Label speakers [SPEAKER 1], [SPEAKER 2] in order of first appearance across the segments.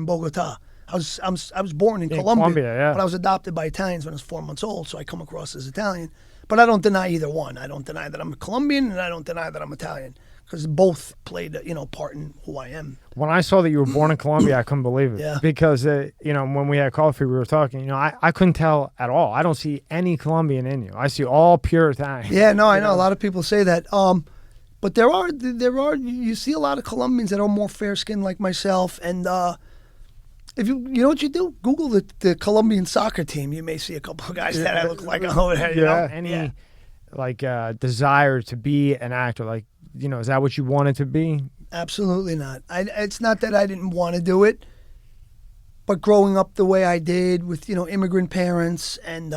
[SPEAKER 1] born in Bogota. I was born in Colombia,
[SPEAKER 2] yeah.
[SPEAKER 1] but I was adopted by Italians when I was 4 months old, so I come across as Italian. But I don't deny either one. I don't deny that I'm Colombian, and I don't deny that I'm Italian, because both played part in who I am.
[SPEAKER 2] When I saw that you were born in Colombia, I couldn't believe it.
[SPEAKER 1] Yeah.
[SPEAKER 2] Because when we had coffee, we were talking. I couldn't tell at all. I don't see any Colombian in you. I see all pure Italian.
[SPEAKER 1] Yeah, no, I know. A lot of people say that. But there are you see a lot of Colombians that are more fair skinned like myself, and if you know what you do, Google the Colombian soccer team. You may see a couple of guys that I look like over there.
[SPEAKER 2] Any desire to be an actor? Like, is that what you wanted to be?
[SPEAKER 1] Absolutely not. It's not that I didn't want to do it, but growing up the way I did with immigrant parents and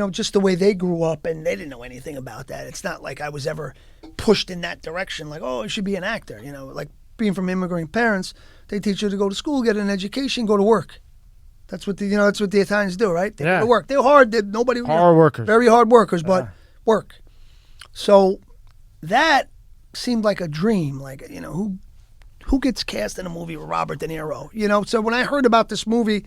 [SPEAKER 1] just the way they grew up, and they didn't know anything about that. It's not like I was ever pushed in that direction. Like, oh, I should be an actor. Like being from immigrant parents. They teach you to go to school, get an education, go to work. That's what the Italians do, right? They go to work. They're hard. Hard
[SPEAKER 2] workers.
[SPEAKER 1] Very hard workers, but work. So that seemed like a dream. Like, who gets cast in a movie with Robert De Niro? So when I heard about this movie,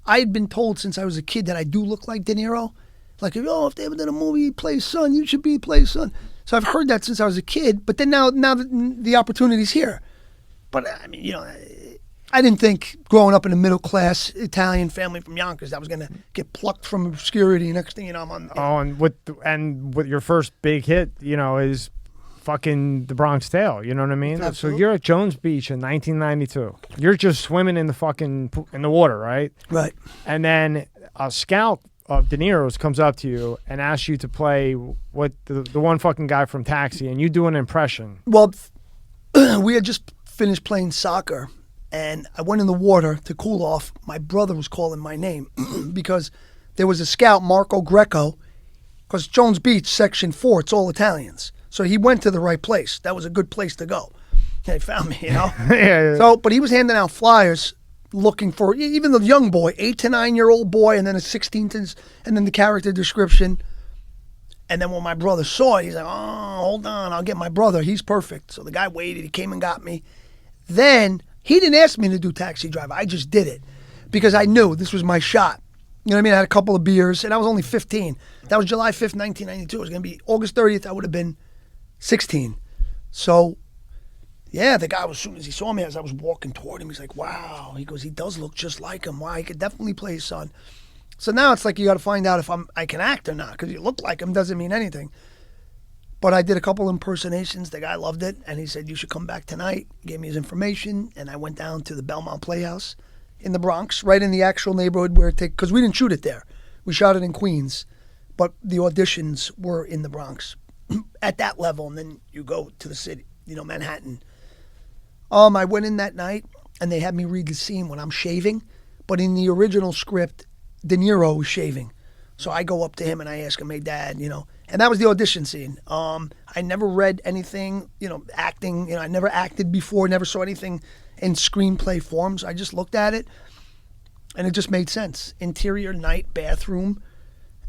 [SPEAKER 1] I had been told since I was a kid that I do look like De Niro. Like, if they ever did a movie, he plays son, you should play son. So I've heard that since I was a kid. But then now the opportunity's here. But, I mean, I didn't think growing up in a middle-class Italian family from Yonkers that I was going to get plucked from obscurity. Next thing I'm on...
[SPEAKER 2] and with your first big hit, is fucking The Bronx Tale, you know what I mean?
[SPEAKER 1] Absolutely.
[SPEAKER 2] So you're at Jones Beach in 1992. You're just swimming in the water, right?
[SPEAKER 1] Right.
[SPEAKER 2] And then a scout of De Niro's comes up to you and asks you to play what the one fucking guy from Taxi, and you do an impression.
[SPEAKER 1] Well, we had just finished playing soccer, and I went in the water to cool off. My brother was calling my name because there was a scout, Marco Greco, because Jones Beach, Section 4, it's all Italians. So he went to the right place. That was a good place to go. And he found me,
[SPEAKER 2] yeah.
[SPEAKER 1] So, but he was handing out flyers looking for even the young boy, 8 to 9 year old boy, and then a 16 and then the character description. And then when my brother saw it, he's like, oh, hold on, I'll get my brother. He's perfect. So the guy waited. He came and got me. Then he didn't ask me to do Taxi Driver. I just did it because I knew this was my shot. You know what I mean? I had a couple of beers, and I was only 15. That was July 5th, 1992. It was going to be August 30th. I would have been 16. So, yeah, the guy, as soon as he saw me, as I was walking toward him, he's like, wow. He goes, he does look just like him. Wow, he could definitely play his son. So now it's like you got to find out if I can act or not, because you look like him doesn't mean anything. But I did a couple impersonations. The guy loved it, and he said, you should come back tonight. He gave me his information, and I went down to the Belmont Playhouse in the Bronx, right in the actual neighborhood where because we didn't shoot it there. We shot it in Queens, but the auditions were in the Bronx at that level, and then you go to the city, Manhattan. I went in that night, and they had me read the scene when I'm shaving, but in the original script, De Niro was shaving. So I go up to him and I ask him, hey, Dad, and that was the audition scene. I never read anything, acting, I never acted before, never saw anything in screenplay forms. I just looked at it and it just made sense. Interior, night, bathroom,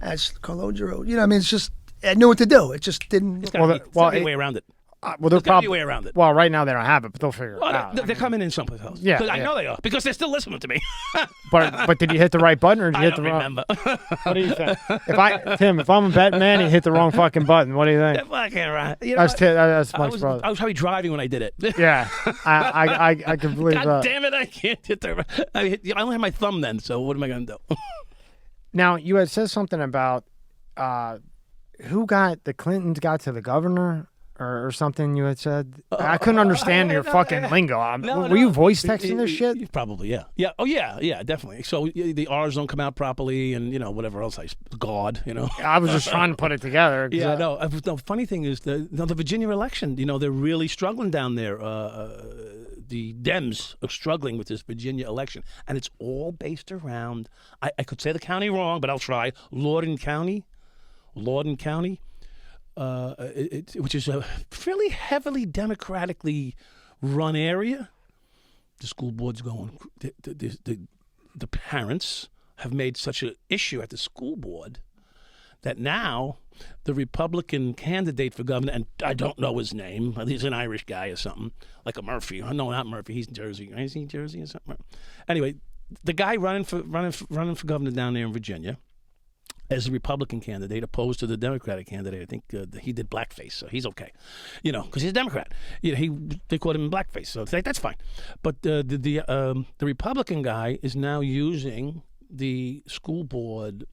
[SPEAKER 1] as Carlo Giro, it's just, I knew what to do. It just didn't.
[SPEAKER 3] There's gotta be a way around it.
[SPEAKER 2] There's
[SPEAKER 3] probably a way around it.
[SPEAKER 2] Well, right now they don't have it, but they'll figure it out.
[SPEAKER 3] They're coming in someplace else.
[SPEAKER 2] Yeah,
[SPEAKER 3] I know they are because they're still listening to me.
[SPEAKER 2] But did you hit the right button or did you hit the wrong?
[SPEAKER 3] Remember.
[SPEAKER 2] What do you think? If I'm a betting man, you hit the wrong fucking button. What do you think?
[SPEAKER 3] Fucking right.
[SPEAKER 2] That's Mike's brother.
[SPEAKER 3] I was probably driving when I did it.
[SPEAKER 2] Yeah, I can believe
[SPEAKER 3] God
[SPEAKER 2] that.
[SPEAKER 3] damn it! I can't hit the. I only have my thumb then, so what am I gonna do?
[SPEAKER 2] Now you had said something about the Clintons got to the governor. Or something you had said. I couldn't understand your fucking lingo. Were you voice texting this shit?
[SPEAKER 3] Probably, yeah. Yeah. Oh, yeah, definitely. So the R's don't come out properly, and whatever else. God,
[SPEAKER 2] I was just trying to put it together.
[SPEAKER 3] Yeah, no. The funny thing is the Virginia election. They're really struggling down there. The Dems are struggling with this Virginia election, and it's all based around. I could say the county wrong, but I'll try. Loudoun County. Which is a fairly heavily democratically run area. The school board's going. The parents have made such an issue at the school board that now the Republican candidate for governor, and I don't know his name, he's an Irish guy or something, like a Murphy. No, not Murphy. He's in Jersey. Is he in Jersey or something? Anyway, the guy running for governor down there in Virginia as a Republican candidate opposed to the Democratic candidate. I think he did blackface, so he's okay, because he's a Democrat. They called him blackface, so that's fine. But the Republican guy is now using the school board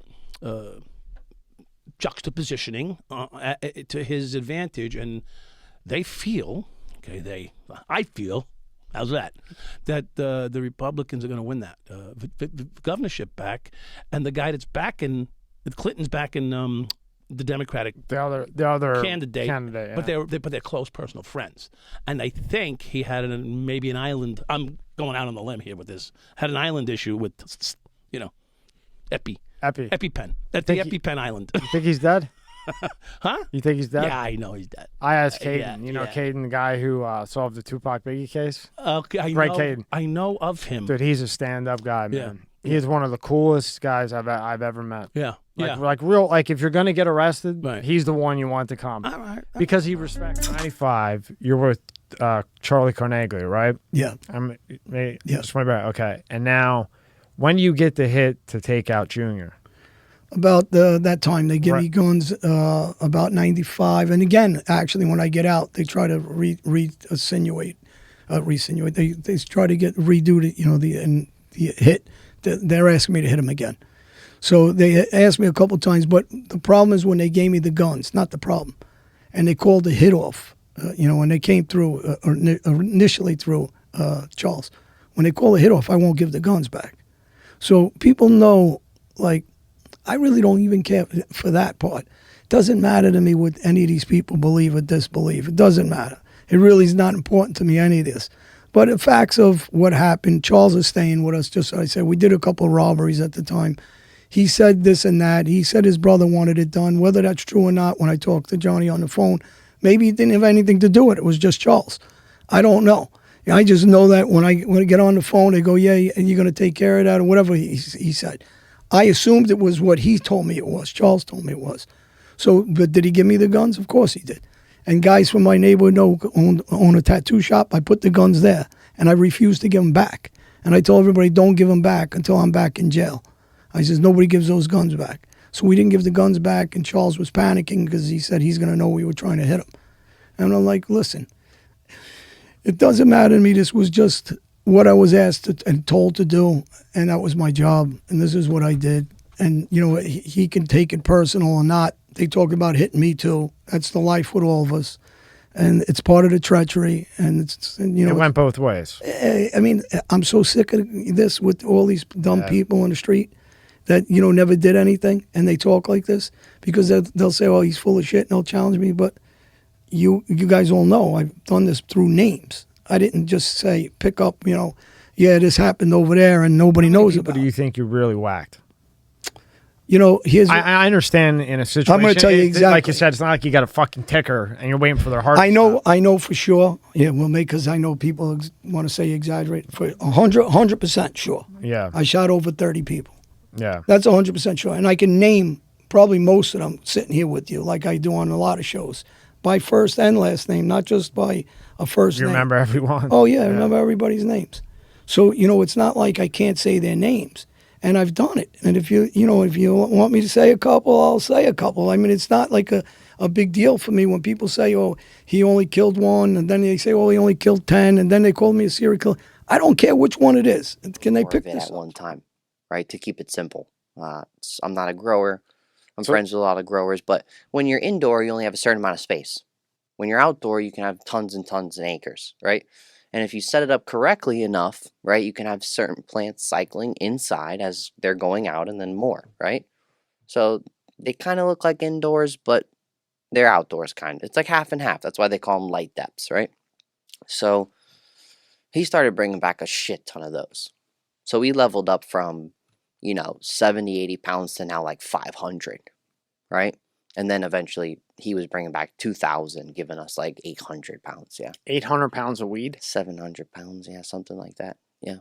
[SPEAKER 3] juxtapositioning to his advantage, and they feel, I feel, how's that? That the Republicans are going to win that governorship back, and the guy that's backing Clinton's backing the Democratic
[SPEAKER 2] the other
[SPEAKER 3] candidate,
[SPEAKER 2] yeah.
[SPEAKER 3] but they're close personal friends, and I think he had maybe an island. I'm going out on the limb here with this. Had an island issue with EpiPen. That's the EpiPen island.
[SPEAKER 2] You think he's dead?
[SPEAKER 3] Huh?
[SPEAKER 2] You think he's dead?
[SPEAKER 3] Yeah, I know he's dead.
[SPEAKER 2] I asked Caden. Caden, the guy who solved the Tupac Biggie case.
[SPEAKER 3] Okay,
[SPEAKER 2] Caden.
[SPEAKER 3] I know of him.
[SPEAKER 2] Dude, he's a stand-up guy, man.
[SPEAKER 3] Yeah.
[SPEAKER 2] He is one of the coolest guys I've ever met.
[SPEAKER 3] Yeah.
[SPEAKER 2] Like if you're gonna get arrested,
[SPEAKER 3] right.
[SPEAKER 2] He's the one you want to come.
[SPEAKER 3] All right.
[SPEAKER 2] Because he respects 95. You're with Charlie Carnegie, right?
[SPEAKER 1] Yeah.
[SPEAKER 2] Just my bad. Okay. And now, when do you get the hit to take out Junior?
[SPEAKER 1] About that time, they give me guns about 95. And again, actually, when I get out, they try to re-insinuate. They try to redo the hit. They're asking me to hit him again. So they asked me a couple times, but the problem is when they gave me the guns, not the problem. And they called the hit off, when they came through, or initially through Charles. When they call the hit off, I won't give the guns back. So people know, like, I really don't even care for that part. It doesn't matter to me what any of these people believe or disbelieve. It doesn't matter. It really is not important to me, any of this. But the facts of what happened, Charles is staying with us, just like I said. We did a couple of robberies at the time. He said this and that. He said his brother wanted it done. Whether that's true or not, when I talked to Johnny on the phone, maybe it didn't have anything to do with it. It was just Charles. I don't know. I just know that when I get on the phone, they go, yeah, and you're going to take care of that, or whatever he said. I assumed it was what he told me it was. Charles told me it was. So, but did he give me the guns? Of course he did. And guys from my neighborhood own a tattoo shop. I put the guns there, and I refused to give them back. And I told everybody, don't give them back until I'm back in jail. I says, nobody gives those guns back. So we didn't give the guns back, and Charles was panicking because he said he's going to know we were trying to hit him. And I'm like, listen, it doesn't matter to me. This was just what I was asked and told to do, and that was my job, and this is what I did. And, he can take it personal or not. They talk about hitting me, too. That's the life with all of us. And it's part of the treachery. And, it
[SPEAKER 2] went both ways.
[SPEAKER 1] I mean, I'm so sick of this with all these dumb people on the street that, never did anything, and they talk like this because they'll say, oh, he's full of shit, and they'll challenge me. But you guys all know I've done this through names. I didn't just say, pick up, this happened over there and nobody knows about it.
[SPEAKER 2] But do you think you really whacked?
[SPEAKER 1] I
[SPEAKER 2] understand in a situation.
[SPEAKER 1] I'm going to tell you exactly.
[SPEAKER 2] Like you said, it's not like you got a fucking ticker and you're waiting for their heart.
[SPEAKER 1] I know for sure. Yeah, because I know people want to say you exaggerate. For 100% sure.
[SPEAKER 2] Yeah.
[SPEAKER 1] I shot over 30 people.
[SPEAKER 2] Yeah.
[SPEAKER 1] That's 100% sure. And I can name probably most of them sitting here with you, like I do on a lot of shows, by first and last name, not just by a first name.
[SPEAKER 2] You remember everyone?
[SPEAKER 1] Oh, yeah, I remember everybody's names. So, it's not like I can't say their names. And I've done it. And if you want me to say a couple, I'll say a couple. I mean, it's not like a big deal for me when people say, oh, he only killed one, and then they say, oh, he only killed 10, and then they call me a serial killer. I don't care which one it is. Can they pick this
[SPEAKER 4] at one time, right? To keep it simple. I'm not a grower. I'm friends with a lot of growers, but when you're indoor, you only have a certain amount of space. When you're outdoor, you can have tons and tons and acres, right? And if you set it up correctly enough, right, you can have certain plants cycling inside as they're going out and then more, right? So they kind of look like indoors, but they're outdoors kind of. It's like half and half. That's why they call them light depths, right? So he started bringing back a shit ton of those. So we leveled up from, 70, 80 pounds to now like 500, right? And then eventually he was bringing back 2,000, giving us like 800 pounds, yeah.
[SPEAKER 2] 800 pounds of weed?
[SPEAKER 4] 700 pounds, yeah, something like that, yeah.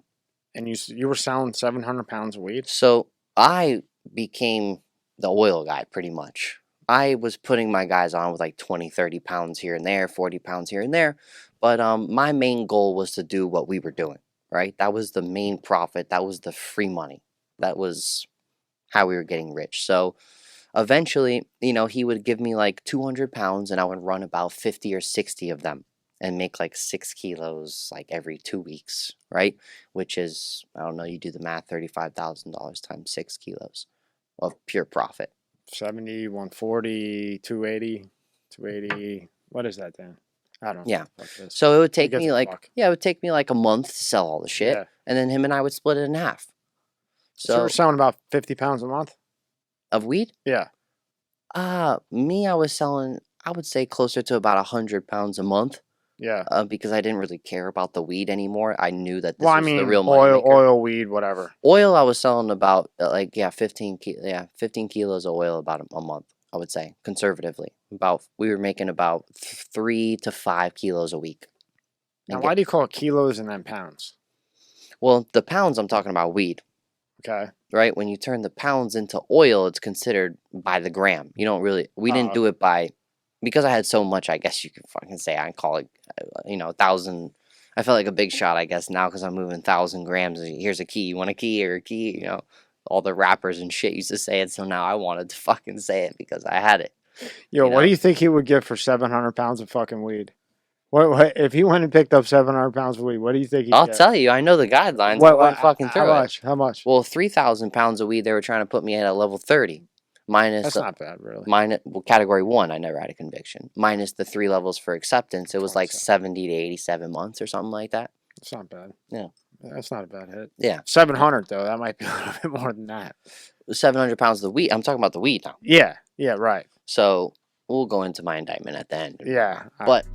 [SPEAKER 2] And you were selling 700 pounds of weed?
[SPEAKER 4] So I became the oil guy pretty much. I was putting my guys on with like 20, 30 pounds here and there, 40 pounds here and there. But my main goal was to do what we were doing, right? That was the main profit. That was the free money. That was how we were getting rich. So eventually, you know, he would give me like 200 pounds and I would run about 50 or 60 of them and make like 6 kilos like every 2 weeks, right? Which is, I don't know, you do the math, $35,000 times 6 kilos of pure profit.
[SPEAKER 2] 70, 140, 280, 280. What is that then? I don't know.
[SPEAKER 4] Yeah.
[SPEAKER 2] What this.
[SPEAKER 4] So it would take
[SPEAKER 2] Who gives
[SPEAKER 4] me
[SPEAKER 2] a
[SPEAKER 4] like,
[SPEAKER 2] fuck?
[SPEAKER 4] yeah, it would take me like a month to sell all the shit.
[SPEAKER 2] Yeah.
[SPEAKER 4] And then him and I would split it in half.
[SPEAKER 2] So
[SPEAKER 4] So
[SPEAKER 2] we're selling about 50 pounds a month?
[SPEAKER 4] of weed?
[SPEAKER 2] Yeah.
[SPEAKER 4] Me, I was selling, I would say closer to about 100 pounds a month.
[SPEAKER 2] Yeah.
[SPEAKER 4] Because I didn't really care about the weed anymore. I knew that this
[SPEAKER 2] Well, I
[SPEAKER 4] was the
[SPEAKER 2] mean,
[SPEAKER 4] real money maker.
[SPEAKER 2] oil, weed, whatever.
[SPEAKER 4] Oil, I was selling about 15 kilos of oil about a month. I would say conservatively. We were making about 3 to 5 kilos a week.
[SPEAKER 2] Now,
[SPEAKER 4] And
[SPEAKER 2] why do you call it kilos and then pounds?
[SPEAKER 4] well, the pounds I'm talking about weed,
[SPEAKER 2] Okay.
[SPEAKER 4] right? When you turn the pounds into oil, it's considered by the gram. You don't really. We didn't do it by. Because I had so much, I guess you could fucking say I call it, 1,000. I felt like a big shot, I guess, now because I'm moving 1,000 grams. Here's a key. You want a key or a key? All the rappers and shit used to say it. So now I wanted to fucking say it because I had it.
[SPEAKER 2] Yo,
[SPEAKER 4] You
[SPEAKER 2] what
[SPEAKER 4] know?
[SPEAKER 2] do you think he would get for 700 pounds of fucking weed? What if he went and picked up 700 pounds of weed? What do you think he'd
[SPEAKER 4] I'll
[SPEAKER 2] get?
[SPEAKER 4] tell you, I know the guidelines.
[SPEAKER 2] What,
[SPEAKER 4] I went fucking
[SPEAKER 2] how
[SPEAKER 4] through it.
[SPEAKER 2] much? How much?
[SPEAKER 4] Well, 3,000 pounds of weed, they were trying to put me at a level 30. Minus
[SPEAKER 2] That's not bad, really.
[SPEAKER 4] category 1, I never had a conviction. Minus the 3 levels for acceptance, it was like 70 to 87 months or something like that.
[SPEAKER 2] It's not bad.
[SPEAKER 4] Yeah.
[SPEAKER 2] That's not a bad hit.
[SPEAKER 4] Yeah.
[SPEAKER 2] 700, though. That might be a little bit more than that.
[SPEAKER 4] 700 pounds of the weed. I'm talking about the weed now.
[SPEAKER 2] Yeah. Yeah, right.
[SPEAKER 4] So we'll go into my indictment at the end.
[SPEAKER 2] Yeah.
[SPEAKER 4] But